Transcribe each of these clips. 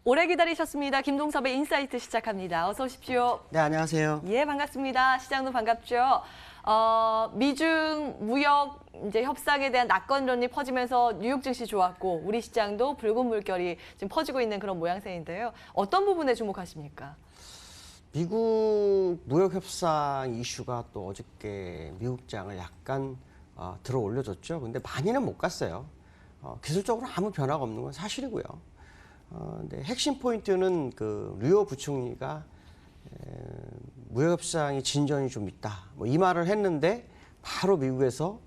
오래 기다리셨습니다. 김동섭의 인사이트 시작합니다. 어서 오십시오. 네, 안녕하세요. 예, 반갑습니다. 시장도 반갑죠. 미중 무역 이제 협상에 대한 낙관론이 퍼지면서 뉴욕 증시 좋았고 우리 시장도 붉은 물결이 지금 퍼지고 있는 그런 모양새인데요. 어떤 부분에 주목하십니까? 미국 무역 협상 이슈가 또 어저께 미국장을 약간 들어 올려줬죠. 근데 많이는 못 갔어요. 기술적으로 아무 변화가 없는 건 사실이고요. 근데 핵심 포인트는 그 류오 부총리가 무역 협상이 진전이 좀 있다. 뭐 이 말을 했는데 바로 미국에서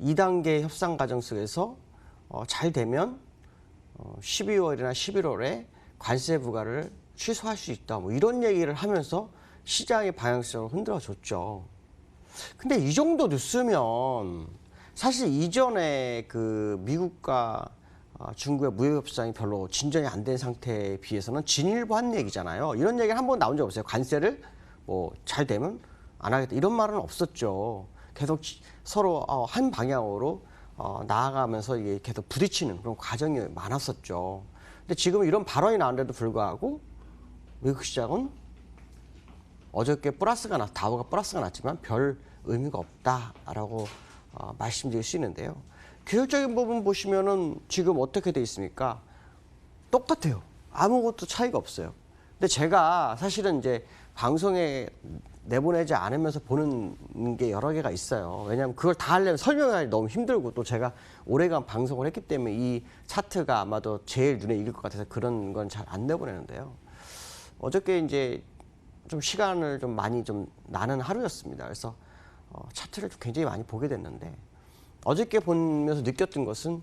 2단계 협상 과정 속에서 잘 되면 12월이나 11월에 관세 부과를 취소할 수 있다. 뭐 이런 얘기를 하면서 시장의 방향성을 흔들어줬죠. 근데 이 정도 뉴스면 사실 이전에 그 미국과 중국의 무역 협상이 별로 진전이 안 된 상태에 비해서는 진일보한 얘기잖아요. 이런 얘기는 한 번 나온 적 없어요. 관세를 뭐 잘 되면 안 하겠다 이런 말은 없었죠. 계속 서로 한 방향으로 나아가면서 이게 계속 부딪히는 그런 과정이 많았었죠. 근데 지금 이런 발언이 나왔는데도 불구하고 미국 시장은 어저께 다우가 플러스가 났지만 별 의미가 없다라고 말씀드릴 수 있는데요. 기술적인 부분 보시면은 지금 어떻게 돼 있습니까? 똑같아요. 아무것도 차이가 없어요. 근데 제가 사실은 이제 방송에 내보내지 않으면서 보는 게 여러 개가 있어요. 왜냐하면 그걸 다 하려면 설명하기 너무 힘들고 또 제가 오래간 방송을 했기 때문에 이 차트가 아마도 제일 눈에 익을 것 같아서 그런 건 잘 안 내보내는데요. 어저께 이제 좀 시간을 좀 많이 좀 나는 하루였습니다. 그래서 차트를 좀 굉장히 많이 보게 됐는데 어저께 보면서 느꼈던 것은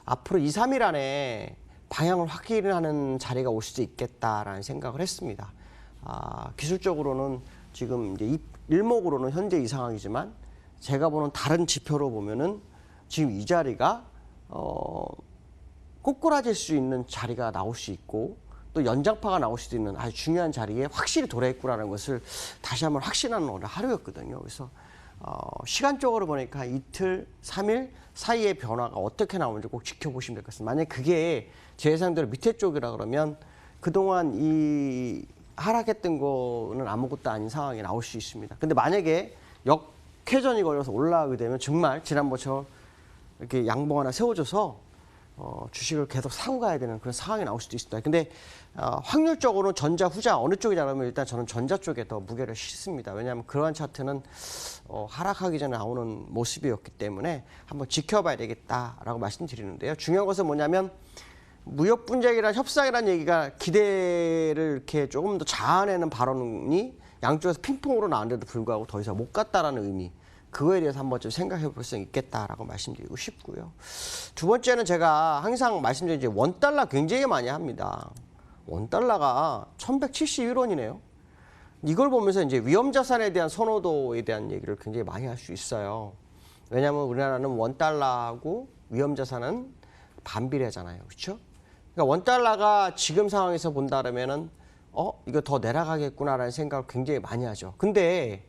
앞으로 2, 3일 안에 방향을 확인하는 자리가 올 수도 있겠다라는 생각을 했습니다. 기술적으로는 지금 이제 일목으로는 현재 이 상황이지만 제가 보는 다른 지표로 보면은 지금 이 자리가 꼬꾸라질 수 있는 자리가 나올 수 있고 또 연장파가 나올 수도 있는 아주 중요한 자리에 확실히 도래했구나라는 것을 다시 한번 확신하는 오늘 하루였거든요. 그래서 시간적으로 보니까 이틀, 3일 사이의 변화가 어떻게 나오는지 꼭 지켜보시면 될 것 같습니다. 만약에 그게 제 예상대로 밑에 쪽이라 그러면 그동안 이 하락했던 거는 아무것도 아닌 상황이 나올 수 있습니다. 근데 만약에 역회전이 걸려서 올라가게 되면 정말 지난번처럼 이렇게 양봉 하나 세워줘서 주식을 계속 사고 가야 되는 그런 상황이 나올 수도 있습니다. 근데 확률적으로는 전자, 후자 어느 쪽이냐 그러면 일단 저는 전자 쪽에 더 무게를 싣습니다. 왜냐하면 그러한 차트는 하락하기 전에 나오는 모습이었기 때문에 한번 지켜봐야 되겠다라고 말씀드리는데요. 중요한 것은 뭐냐면 무역 분쟁이란 협상이란 얘기가 기대를 이렇게 조금 더 자아내는 발언이 양쪽에서 핑퐁으로 나왔는데도 불구하고 더 이상 못 갔다라는 의미, 그거에 대해서 한번 좀 생각해 볼 수 있겠다라고 말씀드리고 싶고요. 두 번째는 제가 항상 말씀드린 이제 원달러 굉장히 많이 합니다. 원달러가 1171원이네요. 이걸 보면서 이제 위험자산에 대한 선호도에 대한 얘기를 굉장히 많이 할 수 있어요. 왜냐하면 우리나라는 원달러하고 위험자산은 반비례잖아요. 그렇죠? 그러니까 원달러가 지금 상황에서 본다면은 이거 더 내려가겠구나라는 생각을 굉장히 많이 하죠. 근데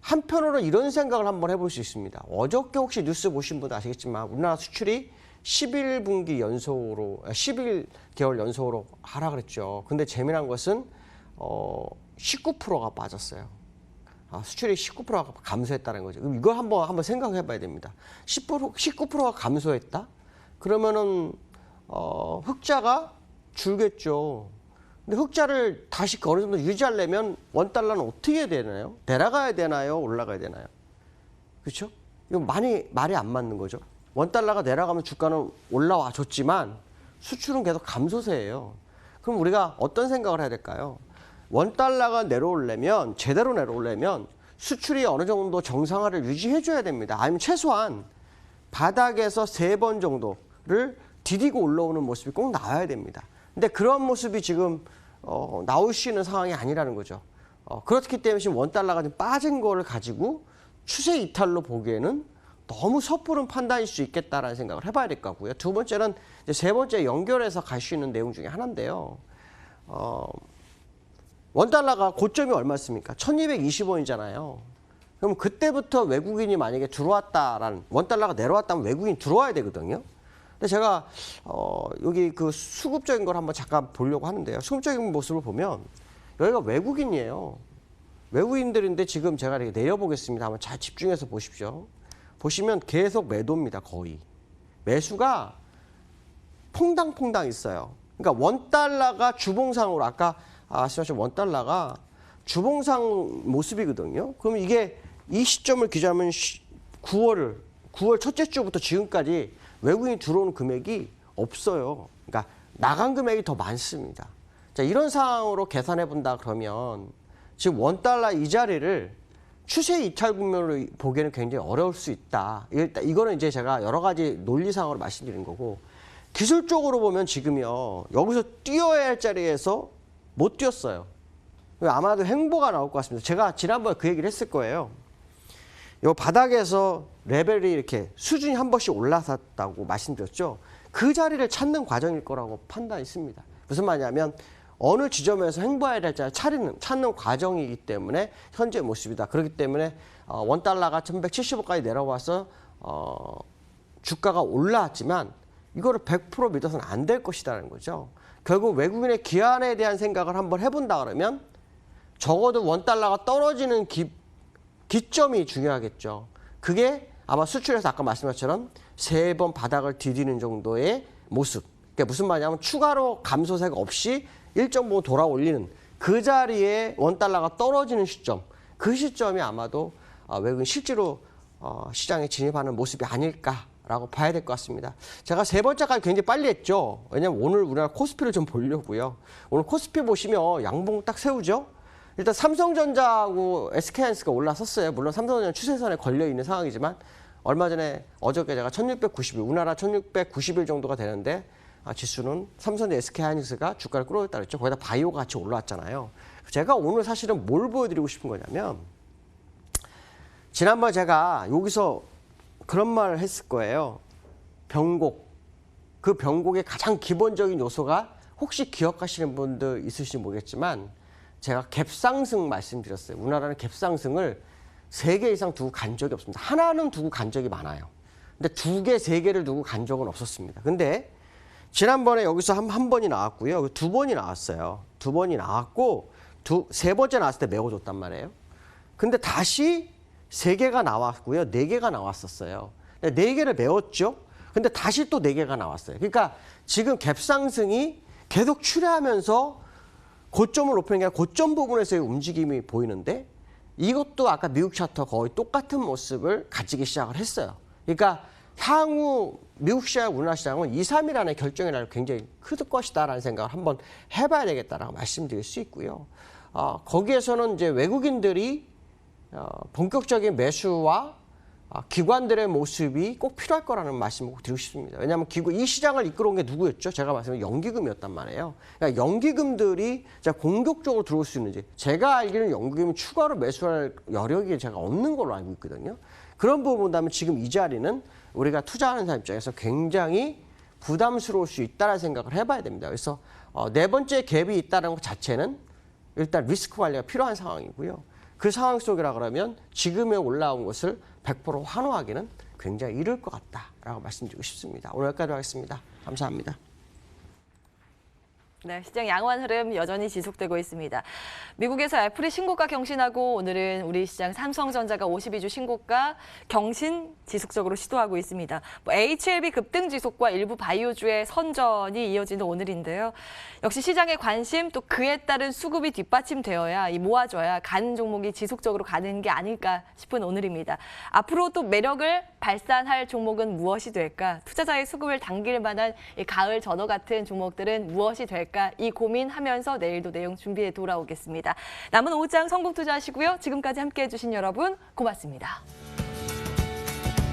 한편으로는 이런 생각을 한번 해볼 수 있습니다. 어저께 혹시 뉴스 보신 분도 아시겠지만 우리나라 수출이 11분기 연속으로 11개월 연속으로 하락을 했죠. 근데 재미난 것은 19%가 빠졌어요. 수출이 19%가 감소했다는 거죠. 그럼 이걸 한번 생각해 봐야 됩니다. 19%가 감소했다? 그러면은 흑자가 줄겠죠. 근데 흑자를 다시 어느 정도 유지하려면 원달러는 어떻게 해야 되나요? 내려가야 되나요? 올라가야 되나요? 그렇죠? 이거 말이 안 맞는 거죠. 원달러가 내려가면 주가는 올라와 줬지만 수출은 계속 감소세예요. 그럼 우리가 어떤 생각을 해야 될까요? 원달러가 내려오려면 제대로 내려오려면 수출이 어느 정도 정상화를 유지해 줘야 됩니다. 아니면 최소한 바닥에서 3번 정도를 디디고 올라오는 모습이 꼭 나와야 됩니다. 근데 그런 모습이 지금 나올 수 있는 상황이 아니라는 거죠. 그렇기 때문에 지금 원달러가 좀 빠진 거를 가지고 추세 이탈로 보기에는 너무 섣부른 판단일 수 있겠다라는 생각을 해봐야 될 것 같고요. 두 번째는 이제 세 번째 연결해서 갈 수 있는 내용 중에 하나인데요. 원달러가 고점이 얼마였습니까? 1220원이잖아요. 그럼 그때부터 외국인이 만약에 들어왔다라는 원달러가 내려왔다면 외국인이 들어와야 되거든요. 근데 제가 여기 그 수급적인 걸 한번 잠깐 보려고 하는데요. 수급적인 모습을 보면 여기가 외국인이에요. 외국인들인데 지금 제가 이렇게 내려보겠습니다. 한번 잘 집중해서 보십시오. 보시면 계속 매도입니다. 거의. 매수가 퐁당퐁당 있어요. 그러니까 원달러가 주봉상으로 아까 아시다시피 원달러가 주봉상 모습이거든요. 그럼 이게 이 시점을 기준하면 9월 첫째 주부터 지금까지 외국인이 들어오는 금액이 없어요. 그러니까 나간 금액이 더 많습니다. 자, 이런 상황으로 계산해 본다 그러면 지금 원달러 이 자리를 추세 이탈 국면으로 보기에는 굉장히 어려울 수 있다. 일단 이거는 이제 제가 여러 가지 논리상으로 말씀드린 거고, 기술적으로 보면 지금요 여기서 뛰어야 할 자리에서 못 뛰었어요. 아마도 횡보가 나올 것 같습니다. 제가 지난번에 그 얘기를 했을 거예요. 이 바닥에서 레벨이 이렇게 수준이 한 번씩 올라섰다고 말씀드렸죠. 그 자리를 찾는 과정일 거라고 판단했습니다. 무슨 말이냐면 어느 지점에서 횡보해야 될 자리를 찾는 과정이기 때문에 현재 모습이다. 그렇기 때문에 원달러가 1170원까지 내려와서 주가가 올라왔지만 이거를 100% 믿어서는 안 될 것이라는 거죠. 결국 외국인의 기한에 대한 생각을 한번 해본다 그러면 적어도 원달러가 떨어지는 기점이 중요하겠죠. 그게 아마 수출에서 아까 말씀한 것처럼 3번 바닥을 디디는 정도의 모습. 그게 무슨 말이냐면 추가로 감소세가 없이 일정 부분 돌아 올리는 그 자리에 원달러가 떨어지는 시점. 그 시점이 아마도 외국인 실제로 시장에 진입하는 모습이 아닐까라고 봐야 될 것 같습니다. 제가 3번째까지 굉장히 빨리 했죠. 왜냐하면 오늘 우리나라 코스피를 좀 보려고요. 오늘 코스피 보시면 양봉 딱 세우죠. 일단 삼성전자하고 SK하이닉스가 올라섰어요. 물론 삼성전자는 추세선에 걸려있는 상황이지만 얼마 전에 어저께 제가 1690일, 우리나라 1690일 정도가 되는데 지수는 삼성전자 SK하이닉스가 주가를 끌어올렸다 그랬죠. 거기다 바이오가 같이 올라왔잖아요. 제가 오늘 사실은 뭘 보여드리고 싶은 거냐면 지난번 제가 여기서 그런 말을 했을 거예요. 변곡. 그 변곡의 가장 기본적인 요소가 혹시 기억하시는 분들 있으실지 모르겠지만 제가 갭상승 말씀드렸어요. 우리나라는 갭상승을 3개 이상 두고 간 적이 없습니다. 하나는 두고 간 적이 많아요. 근데 2개, 3개를 두고 간 적은 없었습니다. 근데 지난번에 여기서 한 번이 나왔고요. 2번이 나왔어요. 2번이 나왔고 3번째 나왔을 때 메워줬단 말이에요. 근데 다시 3개가 나왔고요. 4개가 나왔었어요. 4개를 메웠죠. 근데 다시 또 4개가 나왔어요. 그러니까 지금 갭상승이 계속 추례하면서 고점을 높이는 게 아니라 고점 부분에서의 움직임이 보이는데 이것도 아까 미국 차트 거의 똑같은 모습을 가지기 시작을 했어요. 그러니까 향후 미국 시장, 우리나라 시장은 2, 3일 안에 결정의 날이 굉장히 클 것이다라는 생각을 한번 해봐야 되겠다라고 말씀드릴 수 있고요. 거기에서는 이제 외국인들이 본격적인 매수와 기관들의 모습이 꼭 필요할 거라는 말씀을 드리고 싶습니다. 왜냐하면 이 시장을 이끌어온 게 누구였죠? 제가 말씀드린 연기금이었단 말이에요. 그러니까 연기금들이 공격적으로 들어올 수 있는지, 제가 알기로는 연기금이 추가로 매수할 여력이 제가 없는 걸로 알고 있거든요. 그런 부분 본다면 지금 이 자리는 우리가 투자하는 사람 입장에서 굉장히 부담스러울 수 있다는 생각을 해봐야 됩니다. 그래서 4번째 갭이 있다는 것 자체는 일단 리스크 관리가 필요한 상황이고요. 그 상황 속이라 그러면 지금에 올라온 것을 100% 환호하기는 굉장히 이를 것 같다라고 말씀드리고 싶습니다. 오늘 여기까지 하겠습니다. 감사합니다. 네, 시장 양호한 흐름 여전히 지속되고 있습니다. 미국에서 애플이 신고가 경신하고 오늘은 우리 시장 삼성전자가 52주 신고가 경신 지속적으로 시도하고 있습니다. HLB 급등 지속과 일부 바이오주의 선전이 이어지는 오늘인데요. 역시 시장의 관심 또 그에 따른 수급이 뒷받침되어야 모아져야 가는 종목이 지속적으로 가는 게 아닐까 싶은 오늘입니다. 앞으로 또 매력을 발산할 종목은 무엇이 될까? 투자자의 수급을 당길 만한 이 가을 전어 같은 종목들은 무엇이 될까? 이 고민하면서 내일도 내용 준비해 돌아오겠습니다. 남은 오후장 성공 투자하시고요. 지금까지 함께해 주신 여러분 고맙습니다.